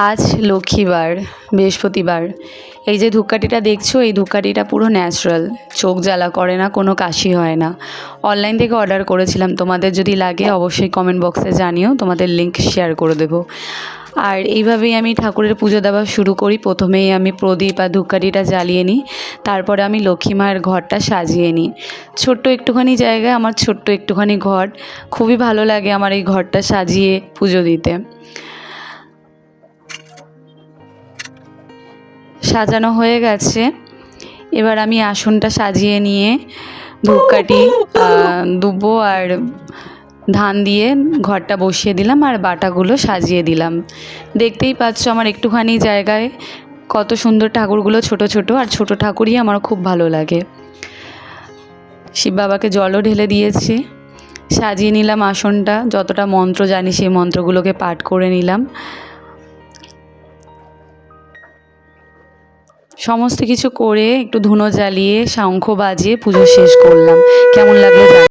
আজ লক্ষ্মীবার, বৃহস্পতিবার। এই যে ধূপকাঠিটা দেখছো, এই ধূপকাঠিটা পুরো ন্যাচারাল, চোখ জ্বালা করে না, কোনো কাশি হয় না। অনলাইন থেকে অর্ডার করেছিলাম, তোমাদের যদি লাগে অবশ্যই কমেন্ট বক্সে জানিও, তোমাদের লিঙ্ক শেয়ার করে দেবো। আর এইভাবেই আমি ঠাকুরের পুজো দেওয়া শুরু করি। প্রথমেই আমি প্রদীপ আর ধূপকাঠিটা জ্বালিয়ে নিই, তারপরে আমি লক্ষ্মী মায়ের ঘরটা সাজিয়ে নিই। ছোট্ট একটুখানি জায়গায় আমার ছোট্ট একটুখানি ঘর, খুবই ভালো লাগে আমার এই ঘরটা সাজিয়ে পুজো দিতে। সাজানো হয়ে গেছে, এবার আমি আসনটা সাজিয়ে নিয়ে ধূপকাঠি, দুব্বো আর ধান দিয়ে ঘরটা বসিয়ে দিলাম আর বাটাগুলো সাজিয়ে দিলাম। দেখতেই পাচ্ছ আমার একটুখানি জায়গায় কত সুন্দর ঠাকুরগুলো ছোট ছোট, আর ছোট ঠাকুরই আমার খুব ভালো লাগে। শিব বাবাকে জলও ঢেলে দিয়েছি, সাজিয়ে নিলাম আসনটা, যতটা মন্ত্র জানি সেই মন্ত্রগুলোকে পাঠ করে নিলাম। সমস্ত কিছু করে একটু ধুনো জ্বালিয়ে শঙ্খ বাজিয়ে পুজো শেষ করলাম। কেমন লাগলো